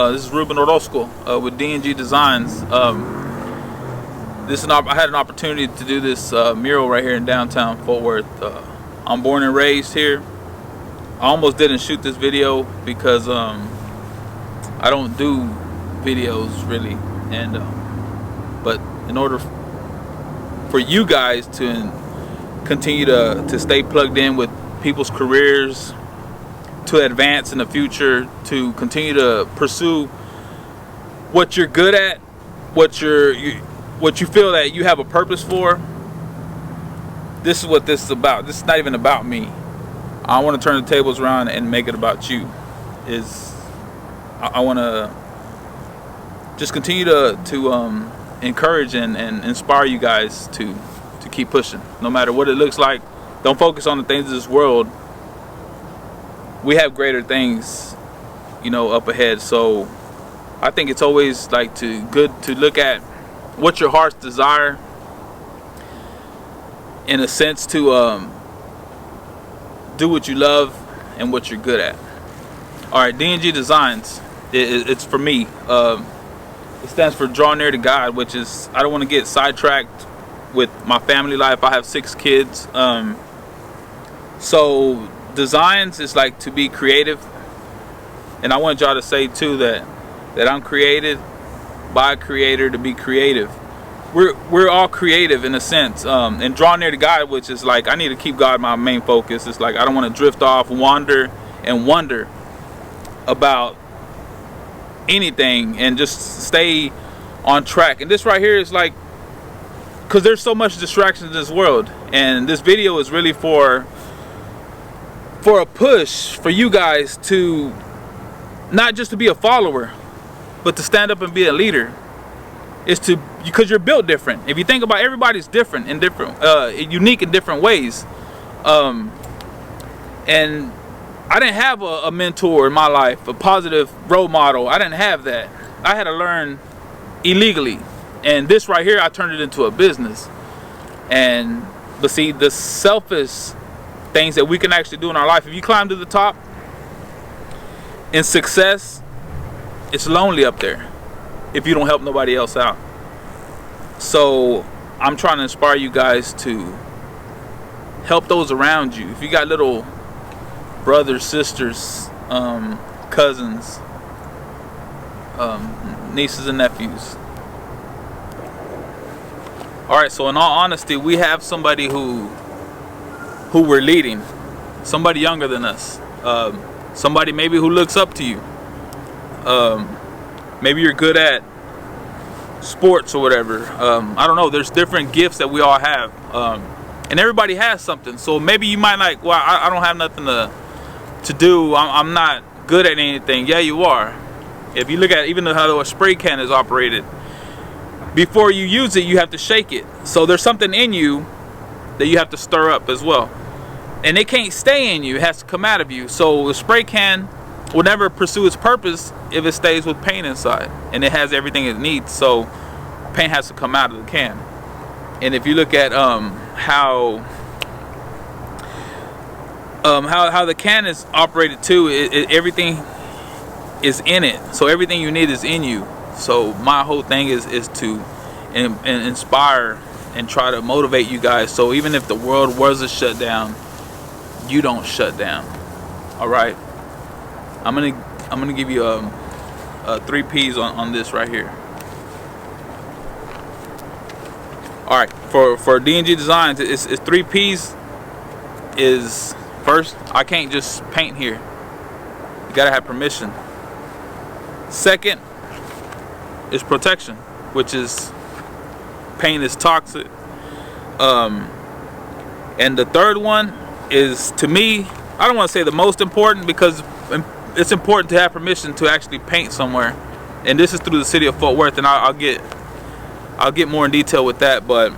This is Ruben Orozco with D&G Designs. I had an opportunity to do this mural right here in downtown Fort Worth. I'm born and raised here. I almost didn't shoot this video because I don't do videos really, and but in order for you guys to continue to stay plugged in with people's careers, to advance in the future, to continue to pursue what you're good at, what you feel that you have a purpose for. This is what this is about. This is not even about me. I want to turn the tables around and make it about you. I want to just continue to encourage and inspire you guys to keep pushing, no matter what it looks like. Don't focus on the things of this world. We have greater things, up ahead. So I think it's always good to look at what your heart's desire, in a sense, to do what you love and what you're good at. All right, D&G Designs, it's for me. It stands for Draw Near to God, which is, I don't want to get sidetracked with my family life. I have 6 kids. So designs is like to be creative, and I want y'all to say too that I'm created by a creator to be creative. We're all creative in a sense, and draw near to God, which is like I need to keep God my main focus. It's like I don't want to drift off, wander and wonder about anything, and just stay on track. And this right here is like, because there's so much distraction in this world, and this video is really for a push for you guys to not just to be a follower, but to stand up and be a leader. It's because you're built different. If you think about it, everybody's different and unique in different ways. And I didn't have a mentor in my life, a positive role model. I didn't have that. I had to learn illegally, and this right here, I turned it into a business. But see, the selfish things that we can actually do in our life, if you climb to the top in success, it's lonely up there if you don't help nobody else out. So I'm trying to inspire you guys to help those around you. If you got little brothers, sisters, cousins, nieces and nephews. Alright, so in all honesty, we have somebody who we're leading, somebody younger than us, somebody maybe who looks up to you. Maybe you're good at sports or whatever. I don't know, there's different gifts that we all have, and everybody has something. So maybe you might like, well, I don't have nothing to do, I'm not good at anything. Yeah, you are. If you look at even how a spray can is operated, before you use it, you have to shake it. So there's something in you that you have to stir up as well, and it can't stay in you, it has to come out of you. So the spray can will never pursue its purpose if it stays with paint inside, and it has everything it needs. So paint has to come out of the can. And if you look at how the can is operated too, everything is in it. So everything you need is in you. So my whole thing is to inspire and try to motivate you guys. So even if the world was to shut down, you don't shut down. All right. I'm gonna give you 3 P's on this right here. All right. For D&G Designs, it's 3 P's. Is first, I can't just paint here. You gotta have permission. Second is protection, which is paint is toxic. And the third one is, to me, I don't want to say the most important, because it's important to have permission to actually paint somewhere. And this is through the city of Fort Worth, and I'll get more in detail with that. But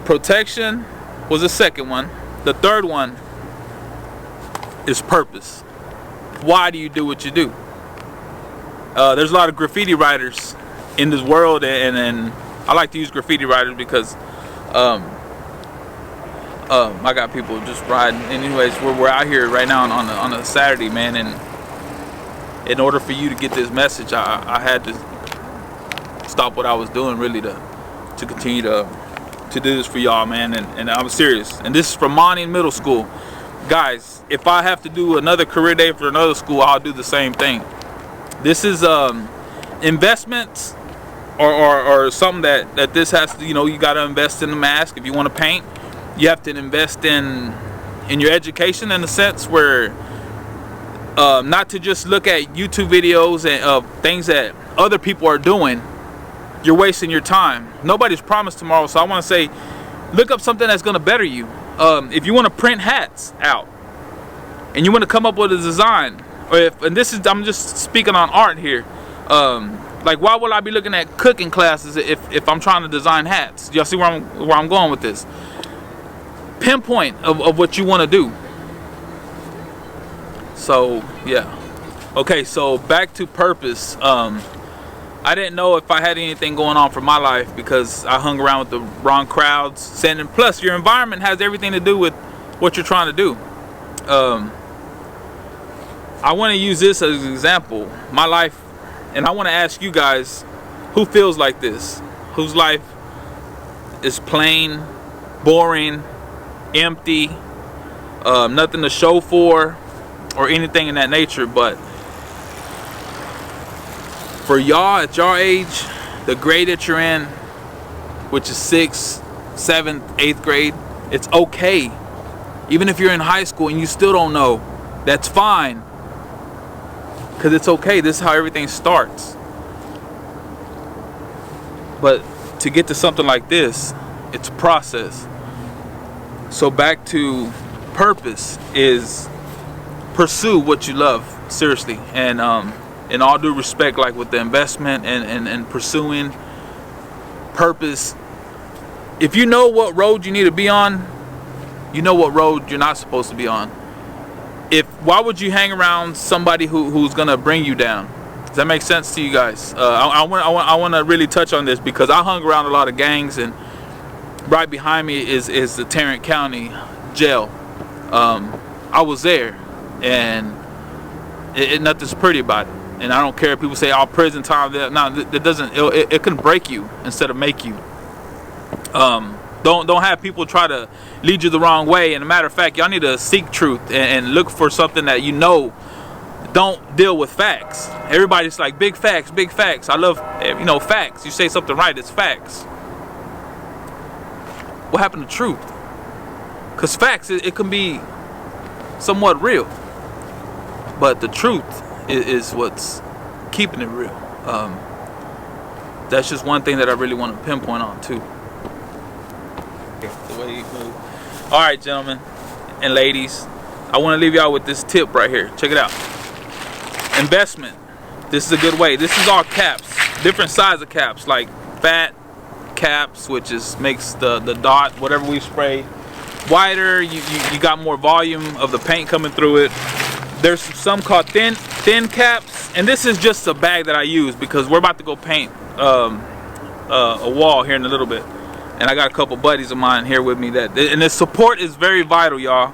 protection was the second one. The third one is purpose. Why do you do what you do? There's a lot of graffiti writers in this world, and I like to use graffiti writers because I got people just riding. Anyways, we're out here right now on a Saturday, man, and in order for you to get this message, I had to stop what I was doing really to continue to do this for y'all, man. And I'm serious. And this is from Monnig Middle School. Guys, if I have to do another career day for another school, I'll do the same thing. This is investments or something that this has to, you know, you got to invest in the mask. If you want to paint, you have to invest in your education, in a sense where not to just look at YouTube videos and of things that other people are doing. You're wasting your time. Nobody's promised tomorrow, so I want to say, look up something that's going to better you. If you want to print hats out and you want to come up with a design, or and this is, I'm just speaking on art here. Like, why would I be looking at cooking classes if I'm trying to design hats? Y'all see where I'm going with this? Pinpoint of what you want to do. So yeah. Okay, so back to purpose. I didn't know if I had anything going on for my life because I hung around with the wrong crowds. And plus, your environment has everything to do with what you're trying to do. I want to use this as an example, my life, and I want to ask you guys, who feels like this? Whose life is plain, boring, empty, nothing to show for, or anything in that nature? But for y'all at your age, the grade that you're in, which is 6th, 7th, 8th grade, it's okay. Even if you're in high school and you still don't know, that's fine. Because it's okay. This is how everything starts. But to get to something like this, it's a process. So back to purpose is pursue what you love, seriously. And in all due respect, like with the investment and pursuing purpose, if you know what road you need to be on, you know what road you're not supposed to be on. Why would you hang around somebody who's gonna bring you down? Does that make sense to you guys? I want to really touch on this because I hung around a lot of gangs, and right behind me is the Tarrant County Jail. I was there, and nothing's pretty about it. And I don't care if people say, "Oh, prison time." No, it doesn't. It can break you instead of make you. Don't have people try to lead you the wrong way. And a matter of fact, y'all need to seek truth and look for something that you know. Don't deal with facts. Everybody's like, big facts, big facts. I love, you know, facts. You say something right, it's facts. What happened to truth? Because facts, it can be somewhat real, but the truth is what's keeping it real. That's just one thing that I really want to pinpoint on too. The way you move. All right, gentlemen and ladies, I want to leave y'all with this tip right here. Check it out. Investment. This is a good way. This is all caps, different size of caps, like fat caps, which makes the dot, whatever we spray, wider. You got more volume of the paint coming through it. There's some called thin caps, and this is just a bag that I use because we're about to go paint a wall here in a little bit. And I got a couple buddies of mine here with me and the support is very vital, y'all.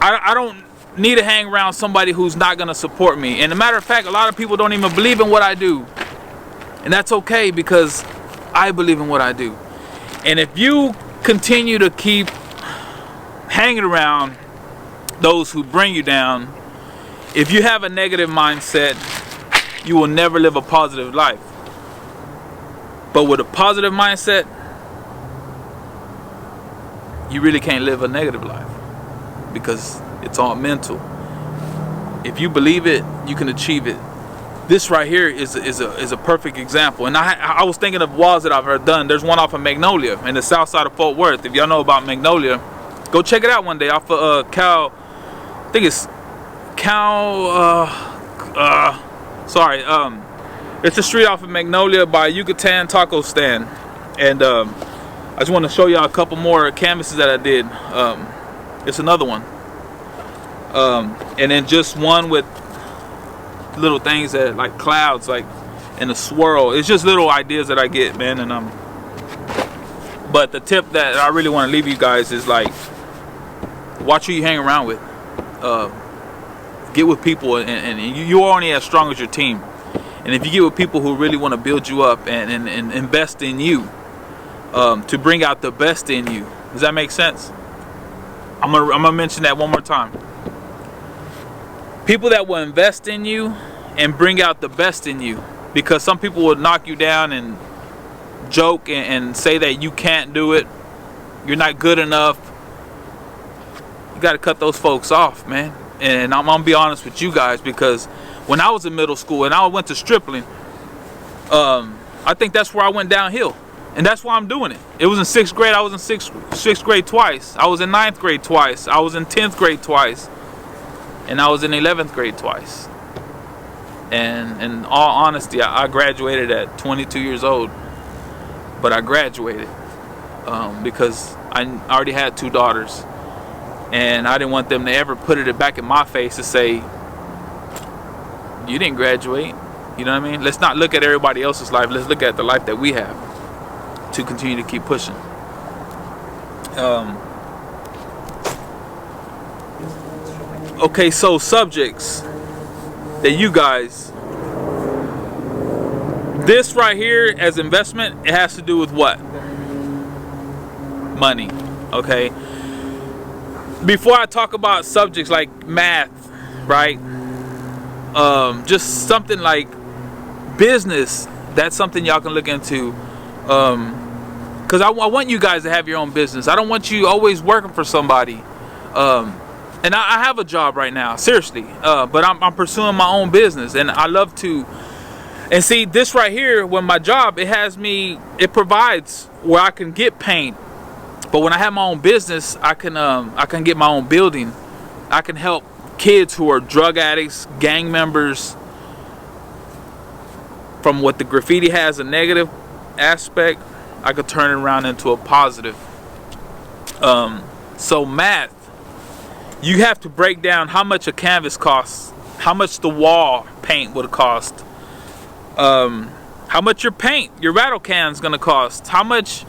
I don't need to hang around somebody who's not gonna support me. And a matter of fact, a lot of people don't even believe in what I do. And that's okay because I believe in what I do. And if you continue to keep hanging around those who bring you down, if you have a negative mindset, you will never live a positive life. But with a positive mindset, you really can't live a negative life because it's all mental. If you believe it, you can achieve it. This right here is a perfect example. And I was thinking of walls that I've ever done. There's one off of Magnolia in the south side of Fort Worth. If y'all know about Magnolia, go check it out one day off of I think it's it's a street off of Magnolia by Yucatan Taco Stand. And I just want to show y'all a couple more canvases that I did. It's another one. And then just one with little things that like clouds, like in a swirl. It's just little ideas that I get, man. And but the tip that I really want to leave you guys is like, watch who you hang around with. Get with people, and you're only as strong as your team. And if you get with people who really want to build you up and invest in you, to bring out the best in you. Does that make sense? I'm gonna mention that one more time. People that will invest in you and bring out the best in you. Because some people will knock you down and joke and say that you can't do it, you're not good enough. You got to cut those folks off, man. And I'm gonna be honest with you guys, because when I was in middle school and I went to Stripling, I think that's where I went downhill, and that's why I'm doing it. It was in 6th grade. I was in sixth grade twice. I was in 9th grade twice. I was in 10th grade twice, and I was in 11th grade twice. And in all honesty, I graduated at 22 years old, but I graduated because I already had 2 daughters, and I didn't want them to ever put it back in my face to say, you didn't graduate. You know what I mean? Let's not look at everybody else's life. Let's look at the life that we have to continue to keep pushing. Okay, so subjects that you guys, this right here as investment, it has to do with what? Money. Okay. Before I talk about subjects like math, right? Just something like business, that's something y'all can look into, because I want you guys to have your own business. I don't want you always working for somebody, and I have a job right now, seriously, but I'm pursuing my own business, and I love to. And see, this right here, when my job, it provides where I can get paint, but when I have my own business, I can get my own building. I can help kids who are drug addicts, gang members, from what the graffiti has a negative aspect, I could turn it around into a positive. So math, you have to break down how much a canvas costs, how much the wall paint would cost, how much your paint, your rattle can is going to cost, how much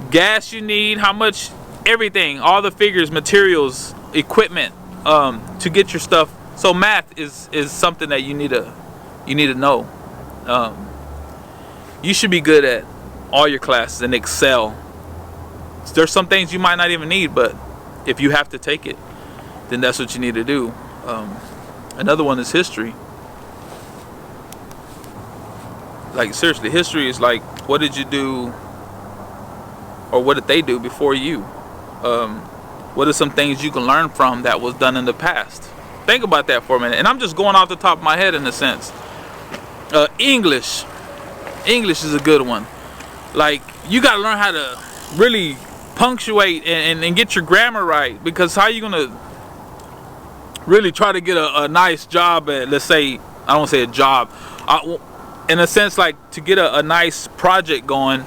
gas you need, how much everything, all the figures, materials, equipment, to get your stuff. So math is something that you need to know. You should be good at all your classes and excel. There's some things you might not even need, but if you have to take it, then that's what you need to do. Another one is history. Like, seriously, history is like, what did you do, or what did they do before you? What are some things you can learn from that was done in the past? Think about that for a minute. And I'm just going off the top of my head in a sense. English is a good one. Like, you got to learn how to really punctuate and get your grammar right, because how you gonna really try to get a nice job at, let's say, I don't want to say a job, in a sense, like to get a nice project going,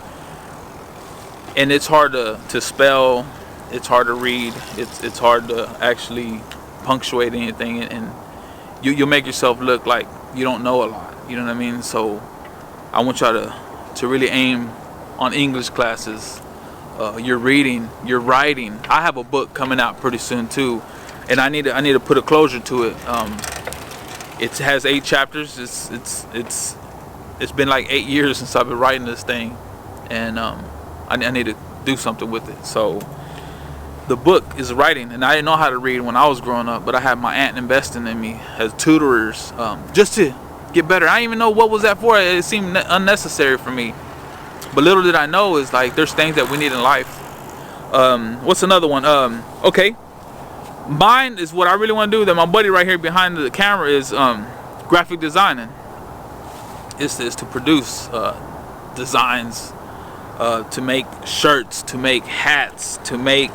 and it's hard to spell, it's hard to read, it's hard to actually punctuate anything, and you'll make yourself look like you don't know a lot. You know what I mean? So I want y'all to really aim on English classes. Your reading, your writing. I have a book coming out pretty soon too, and I need to put a closure to it. It has 8 chapters. It's been like 8 years since I've been writing this thing, and I need to do something with it. So the book is writing, and I didn't know how to read when I was growing up, but I had my aunt investing in me as tutors, just to get better. I didn't even know what was that for. It seemed unnecessary for me, but little did I know is like there's things that we need in life. What's another one? Okay, mine is what I really want to do. That my buddy right here behind the camera is graphic designing. Is to produce designs, to make shirts, to make hats, to make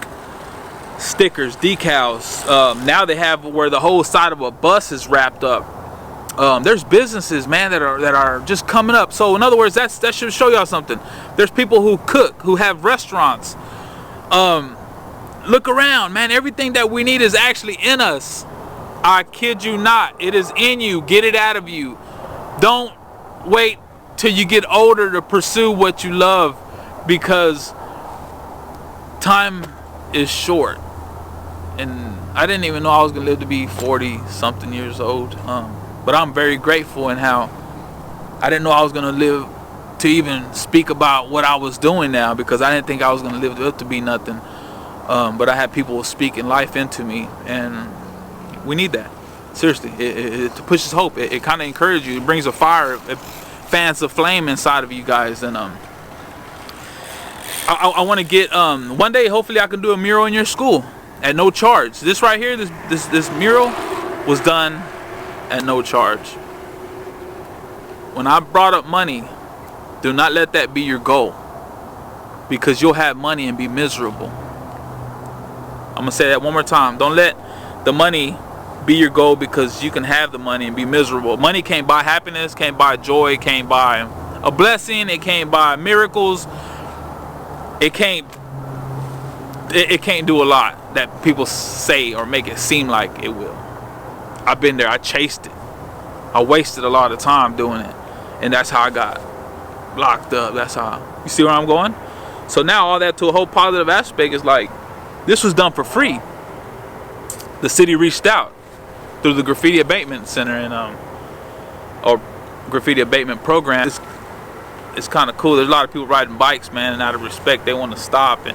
stickers, decals. Now they have where the whole side of a bus is wrapped up. There's businesses, man, that are just coming up. So in other words, that should show y'all something. There's people who cook, who have restaurants. Look around, man. Everything that we need is actually in us. I kid you not. It is in you. Get it out of you. Don't wait till you get older to pursue what you love, because time is short, and I didn't even know I was gonna live to be 40 something years old. But I'm very grateful in how I didn't know I was gonna live to even speak about what I was doing now, because I didn't think I was gonna live up to be nothing. But I had people speaking life into me, and we need that. Seriously, it pushes hope. It kind of encourages you. It brings a fire. It fans the flame inside of you guys. And I want to get one day. Hopefully, I can do a mural in your school at no charge. This right here, this mural was done at no charge. When I brought up money, do not let that be your goal, because you'll have money and be miserable. I'm gonna say that one more time. Don't let the money be your goal, because you can have the money and be miserable. Money can't buy happiness, can't buy joy, can't buy a blessing, it can't buy miracles. It can't do a lot that people say or make it seem like it will. I've been there. I chased it. I wasted a lot of time doing it, and that's how I got locked up. That's how. You see where I'm going? So now all that to a whole positive aspect is like, this was done for free. The city reached out through the graffiti abatement center and or graffiti abatement program. It's kind of cool. There's a lot of people riding bikes, man, and out of respect they want to stop,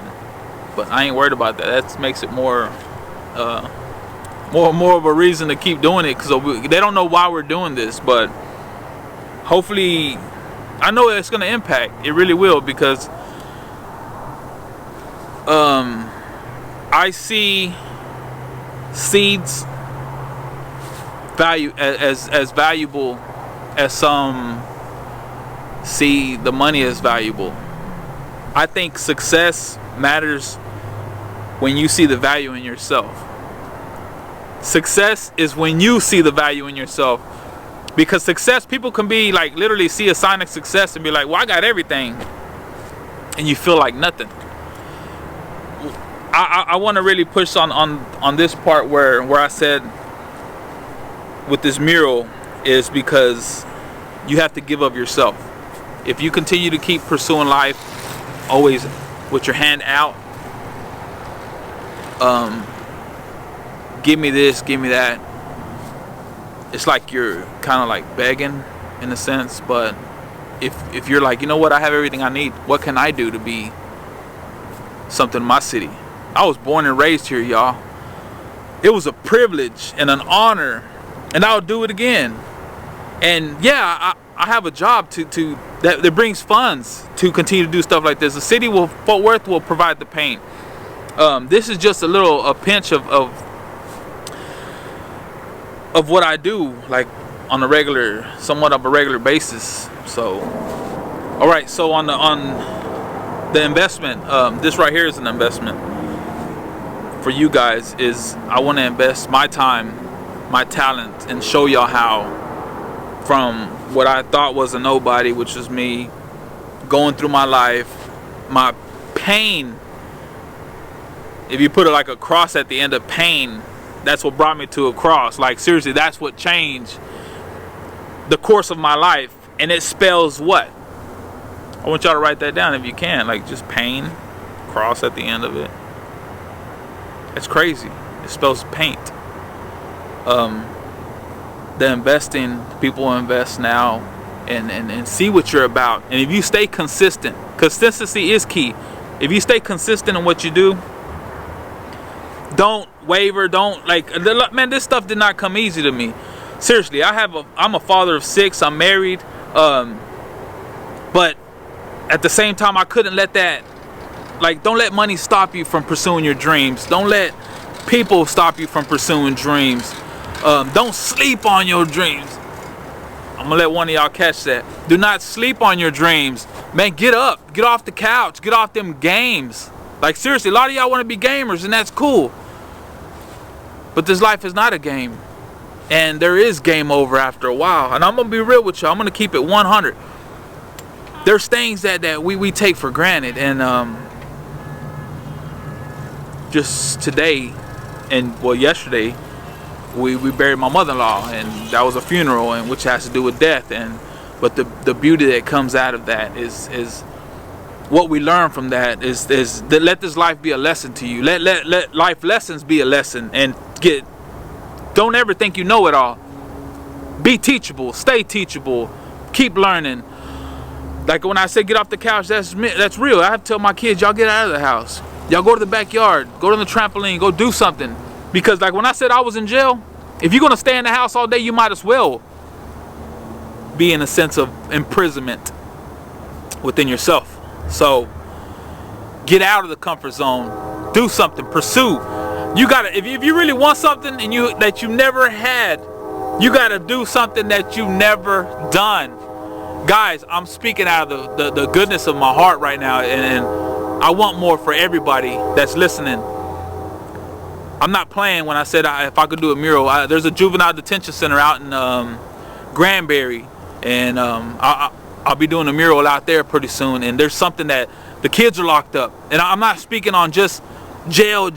but I ain't worried about that. That makes it more of a reason to keep doing it, because they don't know why we're doing this, but hopefully, I know it's going to impact. It really will, because I see seeds as valuable as some see the money as valuable. I think success matters when you see the value in yourself. Success is when you see the value in yourself, because success, people can be like, literally see a sign of success and be like, well, I got everything, and you feel like nothing. I want to really push on this part where I said with this mural, is because you have to give up yourself. If you continue to keep pursuing life always with your hand out, give me this, give me that, it's like you're kind of like begging in a sense. But if you're like, you know what, I have everything I need, what can I do to be something in my city? I was born and raised here, y'all. It was a privilege and an honor, and I'll do it again. And yeah, I have a job that brings funds to continue to do stuff like this. The city Fort Worth will provide the paint. This is just a pinch of what I do, like on somewhat of a regular basis. So, all right. So on the investment, this right here is an investment for you guys. Is I want to invest my time, my talent, and show y'all how, from what I thought was a nobody, which was me, going through my life, my pain. If you put it like a cross at the end of pain, that's what brought me to a cross. Like, seriously, that's what changed the course of my life. And it spells what? I want y'all to write that down if you can. Like, just pain, cross at the end of it. It's crazy. It spells paint. The investing, people invest now and see what you're about. And if you stay consistent, consistency is key. If you stay consistent in what you do, don't waver, don't man, this stuff did not come easy to me. Seriously, I'm a father of 6, I'm married, but at the same time, I couldn't let that, don't let money stop you from pursuing your dreams. Don't let people stop you from pursuing dreams. Don't sleep on your dreams. I'm gonna let one of y'all catch that. Do not sleep on your dreams. Man, get up, get off the couch, get off them games. Like, seriously, a lot of y'all want to be gamers, and that's cool. But this life is not a game. And there is game over after a while. And I'm gonna be real with y'all. I'm gonna keep it 100. There's things that we take for granted. And just today, and well, yesterday, we buried my mother-in-law, and that was a funeral, and which has to do with death. But the beauty that comes out of that is what we learn from that is that let this life be a lesson to you. Let life lessons be a lesson, and Don't ever think you know it all. Be teachable, stay teachable, keep learning. Like when I say get off the couch, that's real. I have to tell my kids, y'all get out of the house. Y'all go to the backyard, go to the trampoline, go do something. Because like when I said I was in jail, if you're gonna stay in the house all day, you might as well be in a sense of imprisonment within yourself. So get out of the comfort zone, do something, pursue. You gotta, if you really want something and that you never had, you gotta do something that you never done. Guys, I'm speaking out of the goodness of my heart right now, and I want more for everybody that's listening. I'm not playing when I said if I could do a mural. There's a juvenile detention center out in Granbury, and I'll be doing a mural out there pretty soon. And there's something that the kids are locked up, and I'm not speaking on just jail.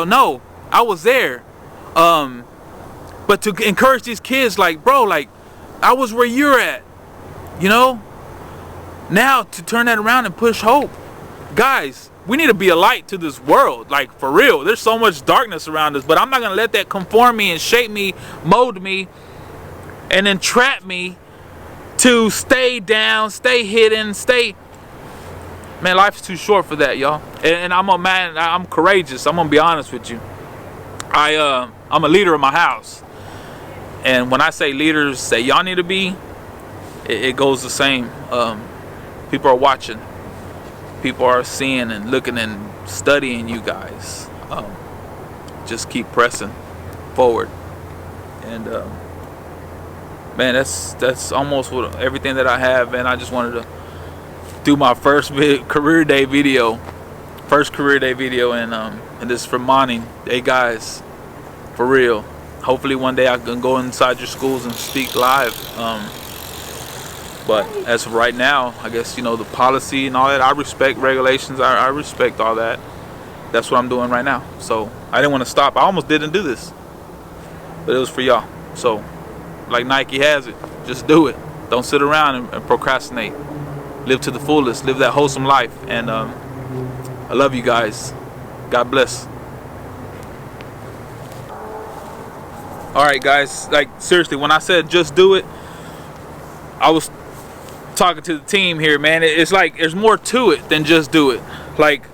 No, I was there, but to encourage these kids, like, bro, like I was where you're at, you know. Now to turn that around and push hope, guys. We need to be a light to this world, like for real. There's so much darkness around us, but I'm not gonna let that conform me and shape me, mold me, and entrap me to stay down, stay hidden, Man, life's too short for that, y'all. And I'm courageous. I'm gonna be honest with you. I'm a leader of my house, and when I say leaders say y'all need to be, it goes the same. People are watching. People are seeing and looking and studying you guys. Just keep pressing forward, and man, that's almost what everything that I have. Man, I just wanted to do my first career day video, and this is from Monnig. Hey guys, for real. Hopefully one day I can go inside your schools and speak live. But as of right now, I guess, you know, the policy and all that, I respect regulations. I respect all that. That's what I'm doing right now. So I didn't want to stop. I almost didn't do this, but it was for y'all. So like Nike has it, just do it. Don't sit around and procrastinate. Live to the fullest. Live that wholesome life. And I love you guys. God bless. All right, guys. Like seriously, when I said just do it, I was talking to the team here, man. It's like there's more to it than just do it. Like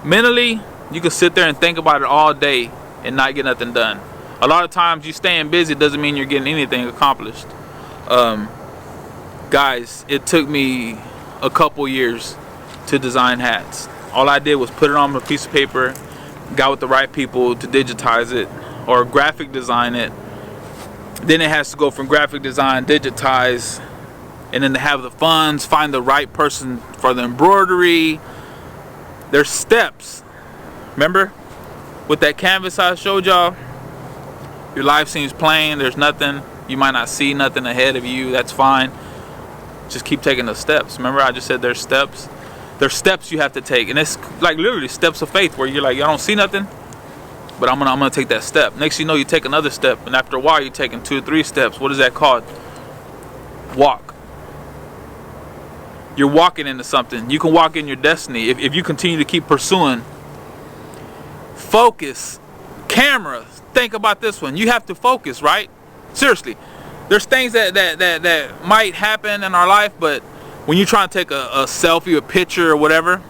mentally, you can sit there and think about it all day and not get nothing done. A lot of times you staying busy doesn't mean you're getting anything accomplished. Guys, it took me a couple years to design hats. All I did was put it on a piece of paper, got with the right people to digitize it or graphic design it. Then it has to go from graphic design, digitize, and then to have the funds, find the right person for the embroidery. There's steps. Remember with that canvas I showed y'all? Your life seems plain, there's nothing. You might not see nothing ahead of you, that's fine. Just keep taking the steps. Remember I just said there's steps? There's steps you have to take, and it's like literally steps of faith where you're like, I don't see nothing, but I'm gonna take that step. Next you know, you take another step, and after a while you're taking 2 or 3 steps. What is that called? Walk. You're walking into something. You can walk in your destiny if you continue to keep pursuing. Focus. Camera. Think about this one. You have to focus, right? Seriously. There's things that might happen in our life, but when you try to take a selfie, a picture, or whatever,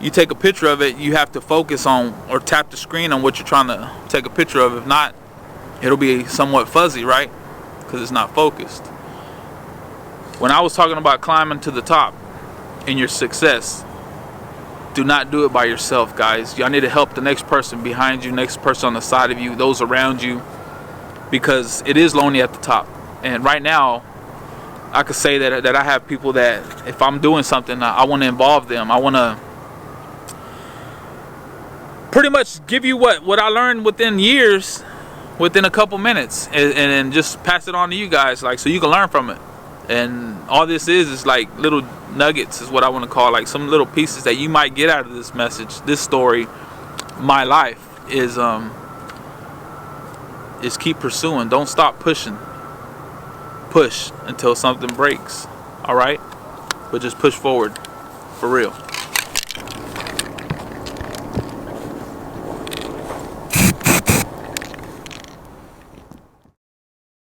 you take a picture of it, you have to focus on or tap the screen on what you're trying to take a picture of. If not, it'll be somewhat fuzzy, right? Because it's not focused. When I was talking about climbing to the top in your success, do not do it by yourself, guys. Y'all need to help the next person behind you, next person on the side of you, those around you, because it is lonely at the top. And right now, I could say that I have people that if I'm doing something, I want to involve them. I want to pretty much give you what I learned within years, within a couple minutes, and just pass it on to you guys, like, so you can learn from it. And all this is like little nuggets, is what I want to call, like some little pieces that you might get out of this message, this story. My life is keep pursuing. Don't stop pushing. Push until something breaks. All right, but just push forward, for real.